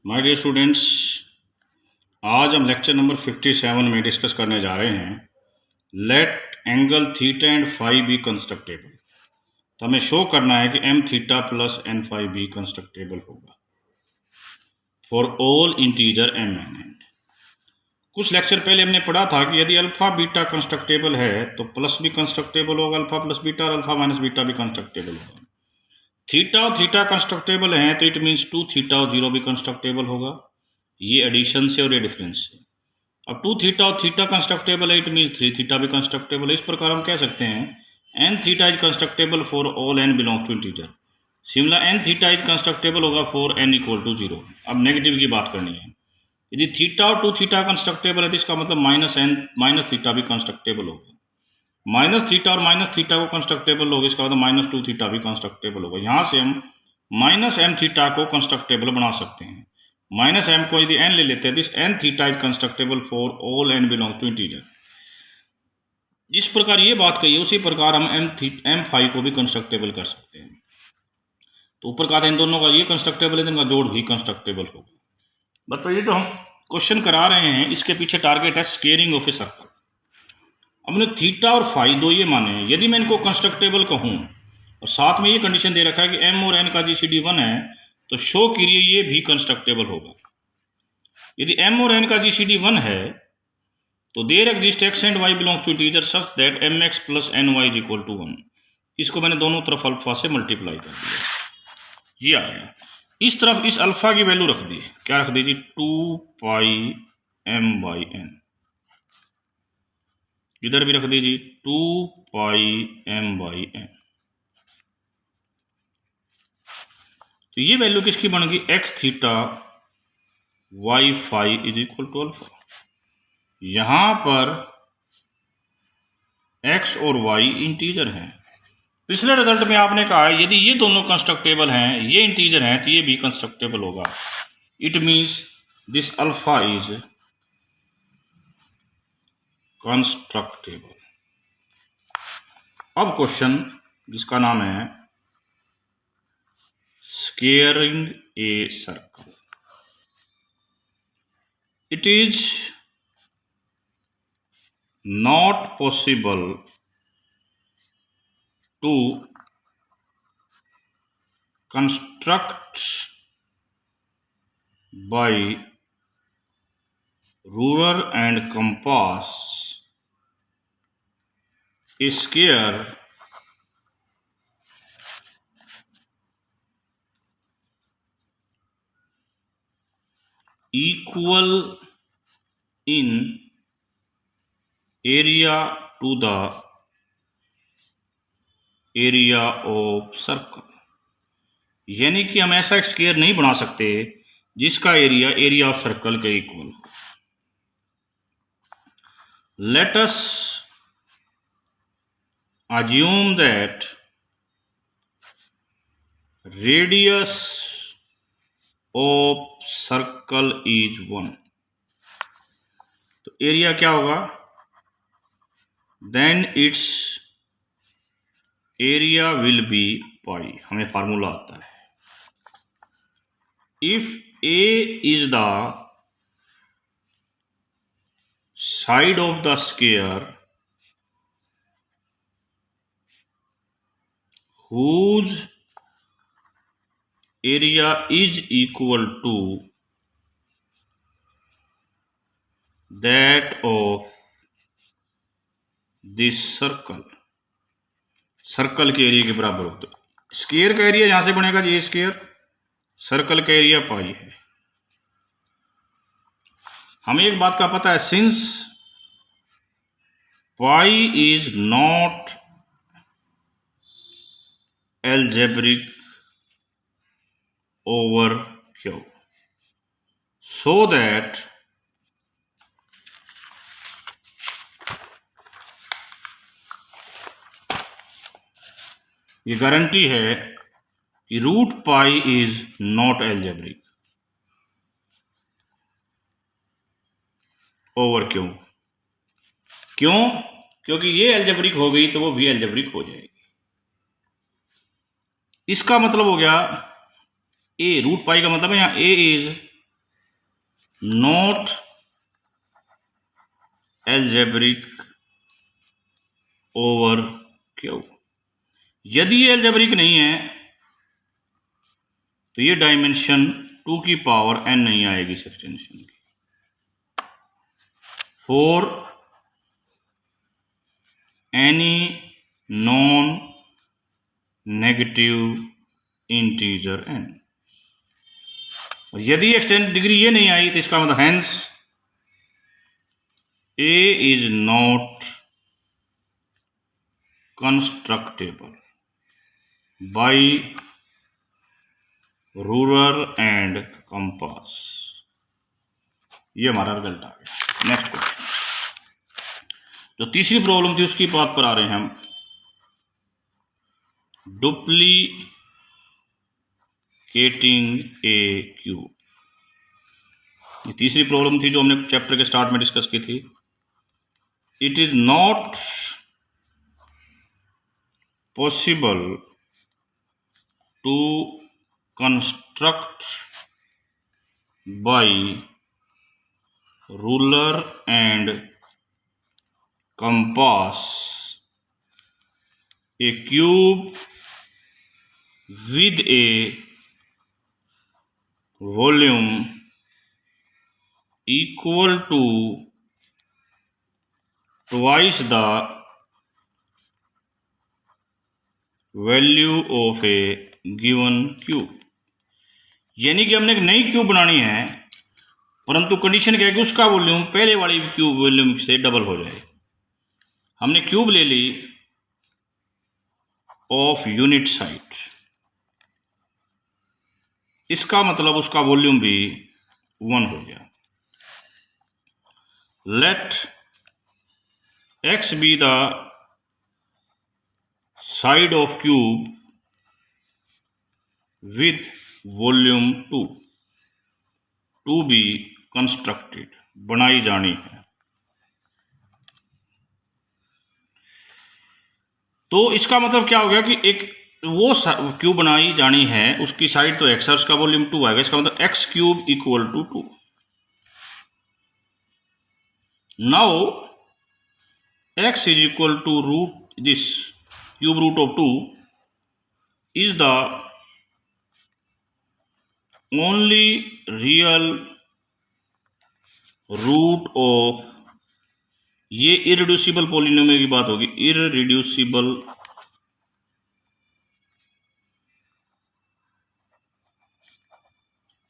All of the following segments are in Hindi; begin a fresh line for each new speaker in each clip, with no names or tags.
माय डियर स्टूडेंट्स, आज हम लेक्चर नंबर 57 में डिस्कस करने जा रहे हैं let angle theta and phi be constructible. तो हमें शो करना है कि M theta plus N phi be constructible होगा for all integer M N and. कुछ लेक्चर पहले हमने पढ़ा था कि यदि अल्फा बीटा कंस्ट्रक्टेबल है तो प्लस भी कंस्ट्रक्टेबल होगा, अल्फा प्लस बीटा, और अल्फा माइनस बीटा भी कंस्ट्रक्टेबल होगा। थीटा और थीटा कंस्ट्रक्टेबल हैं तो इट मीन्स 2 थीटा और 0 भी कंस्ट्रक्टेबल होगा, ये एडिशन से और ये डिफरेंस से। अब 2 थीटा और थीटा कंस्ट्रक्टेबल है, इट मीन्स 3 थीटा भी कंस्ट्रक्टेबल है। इस प्रकार हम कह सकते हैं N theta is constructible for all N belongs to integer. Similarly N theta is constructible होगा फॉर एन इक्वल टू 0। अब नेगेटिव की बात करनी है। यदि थीटा और 2 थीटा कंस्ट्रक्टेबल है तो इसका मतलब माइनस एन माइनस थीटा भी कंस्ट्रक्टेबल होगा। माइनस थीटा और माइनस थीटा को कंस्ट्रक्टेबल होगा, इसका मतलब माइनस 2 थीटा भी कंस्ट्रक्टेबल होगा। यहाँ से हम माइनस एम थीटा को कंस्ट्रक्टेबल बना सकते हैं। माइनस एम को यदि एन ले लेते हैं, this N theta is constructible for all N belongs to integer. जिस प्रकार ये बात कही है उसी प्रकार हम एम फाई को भी कंस्ट्रक्टेबल कर सकते हैं। तो ऊपर कहा था इन दोनों का ये कंस्ट्रक्टेबल है, इनका जोड़ भी कंस्ट्रक्टेबल होगा। बताइए, तो हम क्वेश्चन करा रहे हैं, इसके पीछे टारगेट है स्केयरिंग ऑफ ए सर्कल। हमने थीटा और फाई दो ये माने हैं। यदि मैं इनको कंस्ट्रक्टेबल कहूँ और साथ में ये कंडीशन दे रखा है कि एम और एन का जीसीडी 1 है, तो शो करिए ये भी कंस्ट्रक्टेबल होगा। यदि एम और एन का जीसीडी 1 है तो there exist x and y belongs to integer such that m x plus n y is equal to 1। इसको मैंने दोनों तरफ अल्फा से मल्टीप्लाई कर दिया, ये आ गया। इस तरफ इस अल्फा की वैल्यू रख दी, क्या रख दीजिए, 2 पाई एम बाई एन। इधर भी रख दीजिए 2 पाई एम बाई एन। तो ये वैल्यू किसकी बन गई, x theta y phi is equal to alpha. यहां पर एक्स और वाई इंटीजर हैं। पिछले रिजल्ट में आपने कहा है यदि ये दोनों कंस्ट्रक्टेबल हैं, ये इंटीजर हैं, तो ये भी कंस्ट्रक्टेबल होगा। It means this alpha is constructible. अब क्वेश्चन जिसका नाम है squaring a circle. It is not possible to construct by ruler and compass a square equal in area to the area of circle। यानी कि हम ऐसा एक स्क्वायर नहीं बना सकते जिसका एरिया ऑफ सर्कल के इक्वल हो। Let us assume that radius of circle is 1। तो एरिया क्या होगा, then its area will be pi. हमें फार्मूला आता है, if A is the side of the square whose area is equal to that of this circle। Circle के एरिया के बराबर हो। तो स्क्वायर का एरिया यहां से बनेगा जी, स्क्वायर, सर्कल का एरिया पाई है। हमें एक बात का पता है, since pi is not algebraic over Q, so that ये गारंटी है कि root pi is not algebraic over Q. क्यों? क्योंकि ये अलजेब्रिक हो गई तो वो भी अलजेब्रिक हो जाएगी। इसका मतलब हो गया ए, रूट पाई का मतलब है यहाँ A is not algebraic over Q. यदि ये एल्जेब्रिक नहीं है तो ये डायमेंशन 2 की पावर n नहीं आएगी इस एक्सटेंशन की। For any non negative integer n। और यदि एक्सटेंड डिग्री ये नहीं आई तो इसका मतलब hence a is not constructible by ruler and compass. ये हमारा रिजल्ट आ गया। नेक्स्ट क्वेश्चन, जो तीसरी प्रॉब्लम थी उसकी बात पर आ रहे हैं हम। डुप्लीकेटिंग ए क्यूब, ये तीसरी प्रॉब्लम थी जो हमने चैप्टर के स्टार्ट में डिस्कस की थी। It is not possible to construct by ruler and compass a cube with a volume equal to twice the value of a given cube। यानी कि हमने एक नई क्यूब बनानी है, परंतु कंडीशन क्या है कि उसका वॉल्यूम पहले वाली क्यूब वॉल्यूम से डबल हो जाए। हमने क्यूब ले ली ऑफ यूनिट साइट, इसका मतलब उसका वॉल्यूम भी 1 हो गया। Let x be the side of cube with volume 2 to be constructed, बनाई जानी है। तो इसका मतलब क्या हो गया कि एक वो क्यूब बनाई जानी है, उसकी साइड तो x है, उसका वॉल्यूम 2 आएगा। इसका मतलब x cube equal to 2। Now x is equal to root this cube root of 2 is the only real root of, ये इररिड्यूसिबल पॉलिनोमियल की बात होगी, irreducible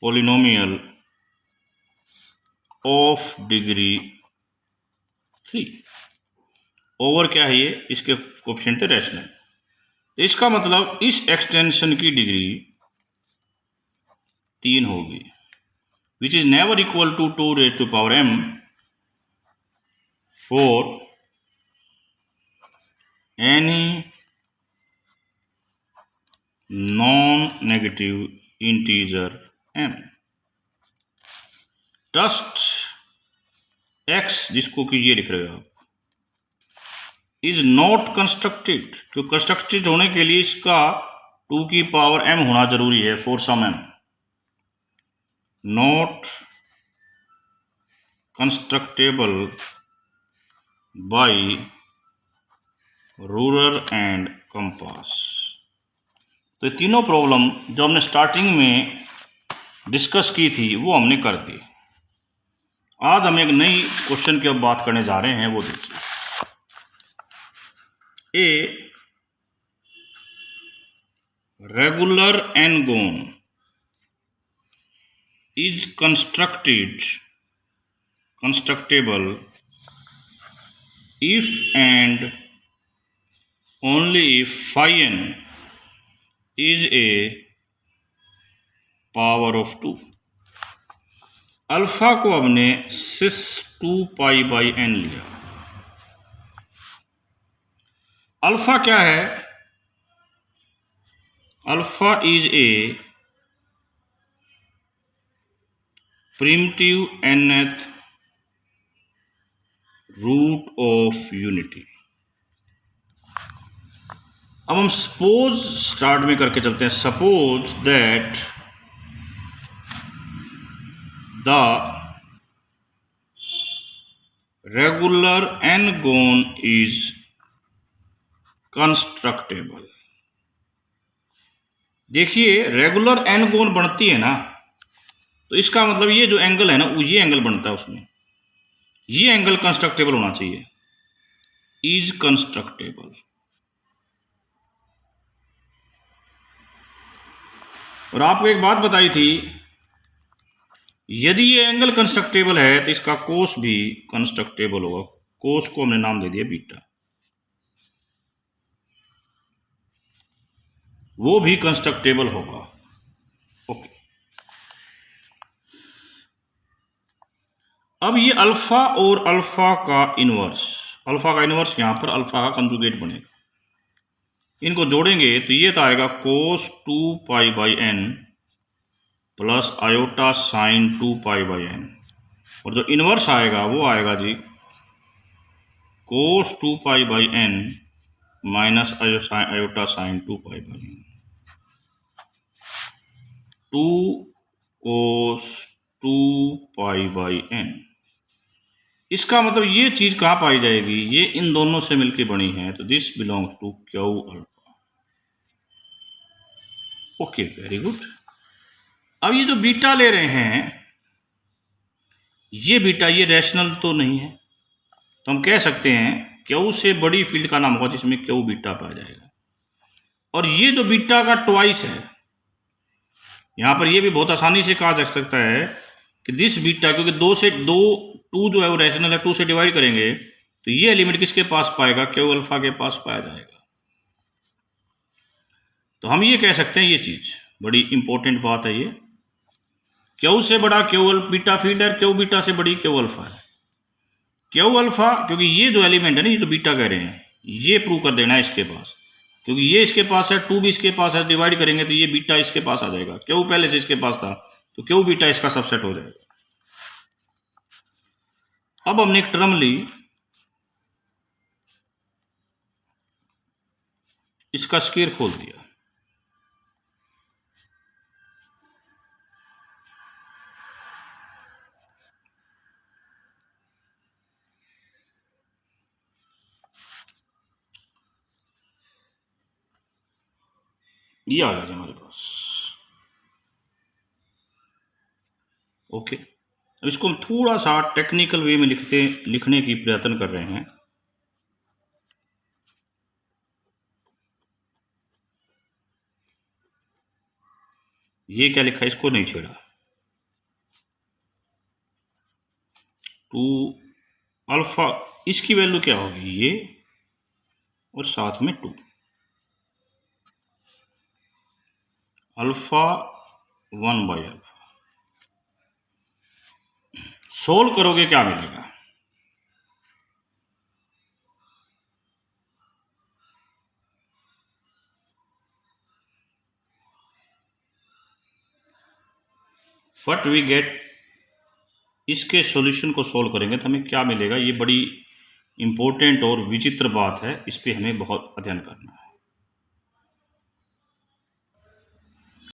polynomial of degree 3 over क्या है, ये इसके कोएफिशिएंट थे रैशनल। तो इसका मतलब इस एक्सटेंशन की डिग्री 3 होगी, which is never equal to 2 raise to power m for any non negative integer m। Just x, जिसको कि ये लिख रहे हो आप, इज नॉट कंस्ट्रक्टेड, क्योंकि कंस्ट्रक्टेड होने के लिए इसका 2 की पावर m होना जरूरी है, for some m। Not constructible by ruler and compass. तो ये तीनों प्रॉब्लम जो हमने स्टार्टिंग में डिस्कस की थी वो हमने कर दी। आज हम एक नई क्वेश्चन की अब बात करने जा रहे हैं, वो देखिए। A regular n-gon is constructable if and only if phi n is a power of 2। Alpha को हमने सिस 2 पाई बाई n लिया। अल्फा क्या है? Alpha is a primitive nth root of unity. अब हम सपोज स्टार्ट में करके चलते हैं। Suppose that the regular n-gon is constructible. देखिए रेगुलर n-gon बनती है ना, तो इसका मतलब ये जो एंगल है ना, ये एंगल बनता है उसमें, ये एंगल कंस्ट्रक्टेबल होना चाहिए, इज कंस्ट्रक्टेबल। और आपको एक बात बताई थी, यदि ये एंगल कंस्ट्रक्टेबल है तो इसका कोस भी कंस्ट्रक्टेबल होगा। कोस को हमने नाम दे दिया बीटा, वो भी कंस्ट्रक्टेबल होगा। ओके, अब ये अल्फा और अल्फा का इनवर्स यहां पर अल्फा का कंजुगेट बनेगा, इनको जोड़ेंगे तो ये तो आएगा कोस 2π/n plus iota sine 2π/n, और जो इनवर्स आएगा वो आएगा जी कोस 2π/n minus iota sine 2π/n, 2 कोस 2π/n। इसका मतलब ये चीज कहाँ पाई जाएगी, ये इन दोनों से मिलकर बनी है, तो this belongs to Q alpha. Okay, very good. अब ये जो बीटा ले रहे हैं, ये बीटा ये रैशनल तो नहीं है, तो हम कह सकते हैं क्यू से बड़ी फील्ड का नाम होगा जिसमें क्यू बीटा पाया जाएगा। और ये जो बीटा का ट्वाइस है, यहां पर ये भी बहुत आसानी से कहा जा सकता है कि दिस बीटा, क्योंकि 2 जो है वो रैशनल है, 2 से डिवाइड करेंगे तो ये एलिमेंट किसके पास पाएगा, क्यू अल्फा के पास पाया जाएगा। तो हम ये कह सकते हैं, ये चीज बड़ी इंपॉर्टेंट बात है, ये क्यू से बड़ा क्यू बीटा फील्ड है, क्यू बीटा से बड़ी क्यू अल्फा है। क्यू अल्फा, क्योंकि ये जो एलिमेंट है ना, ये जो बीटा कह रहे हैं, ये प्रूव कर देना है इसके पास, क्योंकि ये इसके पास है, 2 भी इसके पास है, डिवाइड करेंगे तो ये बीटा इसके पास आ जाएगा, क्यू पहले से इसके पास था, तो क्यू बीटा इसका सबसेट हो जाएगा। अब हमने एक टर्म ली, इसका स्क्वायर खोल दिया, ये आ गया हमारे पास। ओके, अब इसको हम थोड़ा सा टेक्निकल वे में लिखने की प्रयत्न कर रहे हैं। ये क्या लिखा है, इसको नहीं छेड़ा, 2 अल्फा, इसकी वैल्यू क्या होगी, ये और साथ में 2 अल्फा 1/अल्फा। सोल्व करोगे क्या मिलेगा, व्हाट वी गेट, इसके सॉल्यूशन को सोल्व करेंगे तो हमें क्या मिलेगा, ये बड़ी इंपॉर्टेंट और विचित्र बात है, इस पे हमें बहुत अध्ययन करना है।